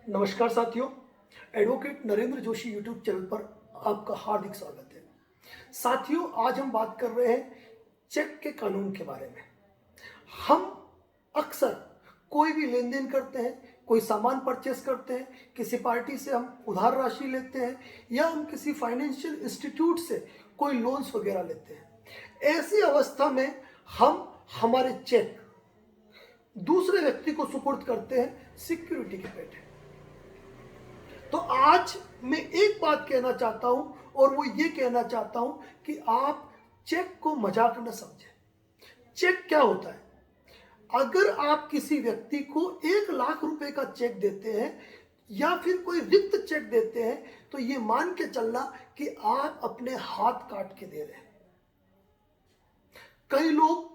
नमस्कार साथियों, advocate Narendra Joshi YouTube channel पर आपका हार्दिक स्वागत है। साथियों, आज हम बात कर रहे हैं चेक के कानून के बारे में। हम अक्सर कोई भी लेन देन करते हैं, कोई सामान परचेस करते हैं, किसी पार्टी से हम उधार राशि लेते हैं या हम किसी फाइनेंशियल इंस्टीट्यूट से कोई लोन्स वगैरह लेते हैं। ऐसी अवस्था में हम हमारे चेक दूसरे व्यक्ति को सुपुर्द करते हैं सिक्योरिटी के पेट। तो आज मैं एक बात कहना चाहता हूं और वो ये कहना चाहता हूं कि आप चेक को मजाक न समझें। चेक क्या होता है? अगर आप किसी व्यक्ति को 1,00,000 रुपए का चेक देते हैं या फिर कोई रिक्त चेक देते हैं तो ये मान के चलना कि आप अपने हाथ काट के दे रहे हैं। कई लोग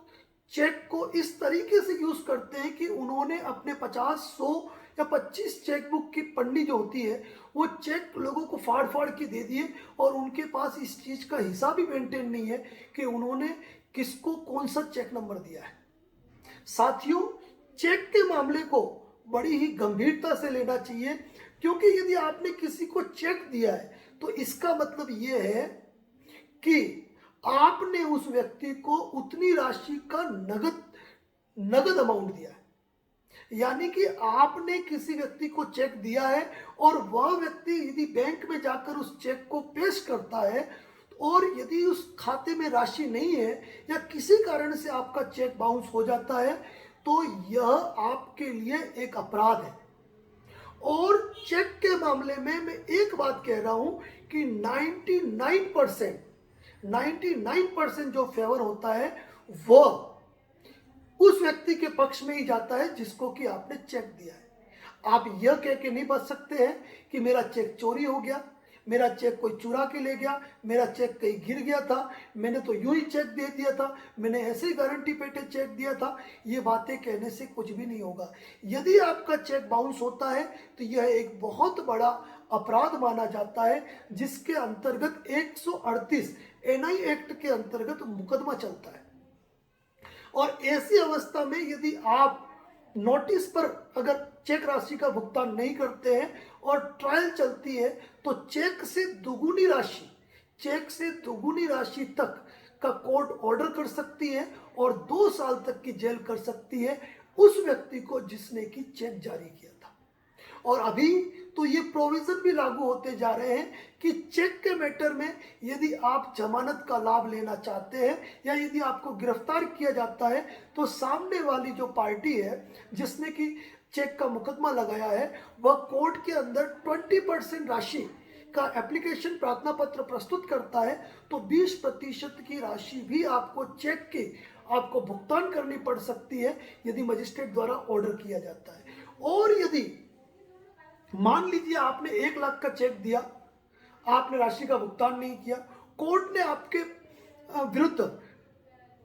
चेक को इस तरीके से यूज करते हैं कि उन्होंने अपने 50, 100 या 25 चेकबुक की पन्नी जो होती है वो चेक लोगों को फाड़ फाड़ के दे दिए और उनके पास इस चीज का हिसाब भी मेंटेन नहीं है कि उन्होंने किसको कौन सा चेक नंबर दिया है। साथियों, चेक के मामले को बड़ी ही गंभीरता से लेना चाहिए, क्योंकि यदि आपने किसी को चेक दिया है तो इसका मतलब यह है कि आपने उस व्यक्ति को उतनी राशि का नगद अमाउंट दिया है। यानी कि आपने किसी व्यक्ति को चेक दिया है और वह व्यक्ति यदि बैंक में जाकर उस चेक को पेश करता है और यदि उस खाते में राशि नहीं है या किसी कारण से आपका चेक बाउंस हो जाता है तो यह आपके लिए एक अपराध है। और चेक के मामले में मैं एक बात कह रहा हूं कि 99% जो फेवर होता है वह उस व्यक्ति के पक्ष में ही जाता है जिसको कि आपने चेक दिया है। आप यह कह के नहीं बच सकते हैं कि मेरा चेक चोरी हो गया, मेरा चेक कोई चुरा के ले गया, मेरा चेक कहीं गिर गया था, मैंने तो यूं ही चेक दे दिया था, मैंने ऐसे ही गारंटी पेटे चेक दिया था। ये बातें कहने से कुछ भी नहीं होगा। यदि आपका चेक बाउंस होता है तो यह एक बहुत बड़ा अपराध माना जाता है, जिसके अंतर्गत 138 एनआई एक्ट के अंतर्गत मुकदमा चलता है। और ऐसी अवस्था में यदि आप नोटिस पर अगर चेक राशि का भुगतान नहीं करते हैं और ट्रायल चलती है तो चेक से दोगुनी राशि तक का कोर्ट ऑर्डर कर सकती है और 2 साल तक की जेल कर सकती है उस व्यक्ति को जिसने की चेक जारी किया था। और अभी तो ये प्रोविजन भी लागू होते जा रहे हैं कि चेक के मैटर में यदि आप जमानत का लाभ लेना चाहते हैं या यदि आपको गिरफ्तार किया जाता है तो सामने वाली जो पार्टी है जिसने कि चेक का मुकदमा लगाया है वह कोर्ट के अंदर 20% राशि का एप्लीकेशन प्रार्थना पत्र प्रस्तुत करता है तो 20% की राशि भी आपको चेक की आपको भुगतान करनी पड़ सकती है यदि मजिस्ट्रेट द्वारा ऑर्डर किया जाता है। और यदि मान लीजिए आपने 1,00,000 का चेक दिया, आपने राशि का भुगतान नहीं किया, कोर्ट ने आपके विरुद्ध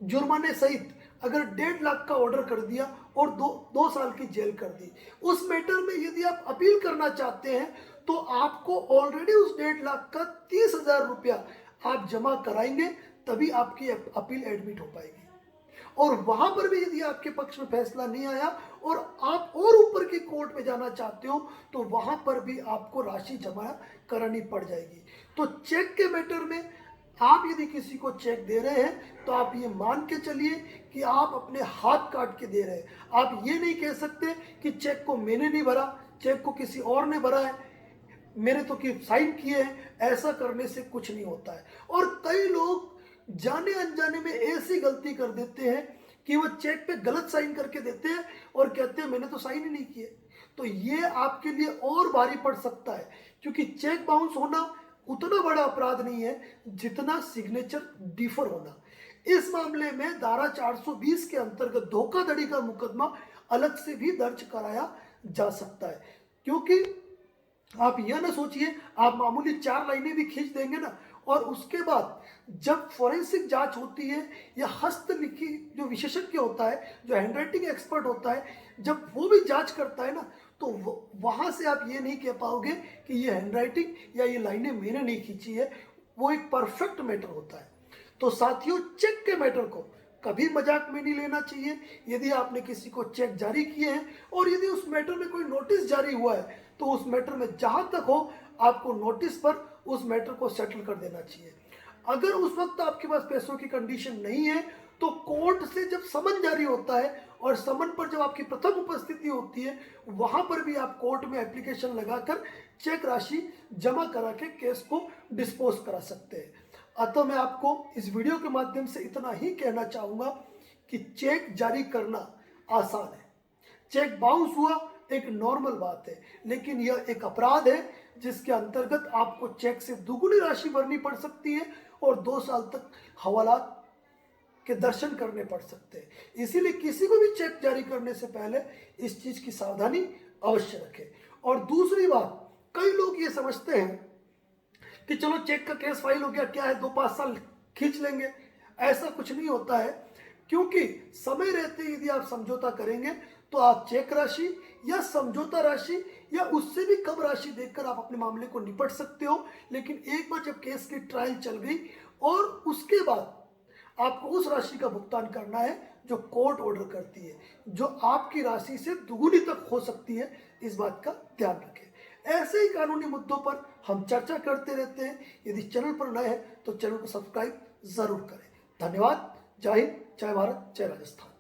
जुर्माने सहित अगर 1,50,000 का ऑर्डर कर दिया और 2 साल की जेल कर दी, उस मैटर में यदि आप अपील करना चाहते हैं तो आपको ऑलरेडी उस 1,50,000 का 30,000 रुपया आप जमा कराएंगे, तभी आपकी अपील एडमिट हो पाएगी। और वहां पर भी यदि आपके पक्ष में फैसला नहीं आया और आप और ऊपर की कोर्ट में जाना चाहते हो तो वहां पर भी आपको राशि जमा करानी पड़ जाएगी। तो चेक के मैटर में आप यदि किसी को चेक दे रहे हैं तो आप ये मान के चलिए कि आप अपने हाथ काट के दे रहे हैं। आप ये नहीं कह सकते कि चेक को मैंने नहीं भरा, चेक को किसी और ने भरा है, मेरे तो कि साइन किए हैं। ऐसा करने से कुछ नहीं होता है। और कई लोग जाने अनजाने में ऐसी गलती कर देते हैं कि वो चेक पे गलत साइन करके देते हैं और कहते हैं मैंने तो साइन ही नहीं किए। तो ये आपके लिए और भारी पड़ सकता है, क्योंकि चेक बाउंस होना उतना बड़ा अपराध नहीं है जितना सिग्नेचर डिफर होना। इस मामले में धारा 420 के अंतर्गत धोखाधड़ी का मुकदमा अलग से भी दर्ज कराया जा सकता है। क्योंकि आप यह ना सोचिए आप मामूली 4 लाइनें भी खींच देंगे ना और उसके बाद जब फोरेंसिक जांच होती है या हस्तलिखी जो विशेषज्ञ होता है, जो हैंडराइटिंग एक्सपर्ट होता है, जब वो भी जांच करता है ना तो वहां से आप ये नहीं कह पाओगे कि ये हैंडराइटिंग या ये लाइनें मैंने नहीं खींची है। वो एक परफेक्ट मैटर होता है। तो साथियों, चेक के मैटर को कभी मजाक में नहीं लेना चाहिए। यदि आपने किसी को चेक जारी किए हैं और यदि उस मैटर में कोई नोटिस जारी हुआ है तो उस मैटर में जहां तक हो आपको नोटिस पर उस मैटर को सेटल कर देना चाहिए। अगर उस वक्त आपके पास पैसों की कंडीशन नहीं है तो कोर्ट से जब समन जारी होता है और समन पर जब आपकी प्रथम उपस्थिति होती है वहां पर भी आप कोर्ट में एप्लीकेशन लगाकर चेक राशि जमा करा के केस को डिस्पोज करा सकते हैं। अतः मैं आपको इस वीडियो के माध्यम से इतना ही कहना चाहूंगा कि चेक जारी करना आसान है। चेक बाउंस हुआ एक नॉर्मल बात है, लेकिन यह एक अपराध है जिसके अंतर्गत आपको चेक से दुगुनी राशि भरनी पड़ सकती है और 2 साल तक हवालात के दर्शन करने पड़ सकते हैं। इसीलिए किसी को भी चेक जारी करने से पहले इस चीज की सावधानी अवश्य रखें। और दूसरी बात, कई लोग ये समझते हैं कि चलो चेक का केस फाइल हो गया, क्या है 2-5 साल खींच लेंगे। ऐसा कुछ नहीं होता है, क्योंकि समय रहते यदि आप समझौता करेंगे तो आप चेक राशि या समझौता राशि या उससे भी कम राशि देकर आप अपने मामले को निपट सकते हो। लेकिन एक बार जब केस की ट्रायल चल गई और उसके बाद आपको उस राशि का भुगतान करना है जो कोर्ट ऑर्डर करती है, जो आपकी राशि से दुगुनी तक हो सकती है। इस बात का ध्यान रखें। ऐसे ही कानूनी मुद्दों पर हम चर्चा करते रहते हैं। यदि चैनल पर नए हैं तो चैनल को सब्सक्राइब जरूर करें। धन्यवाद। जय हिंद, जय भारत, जय राजस्थान।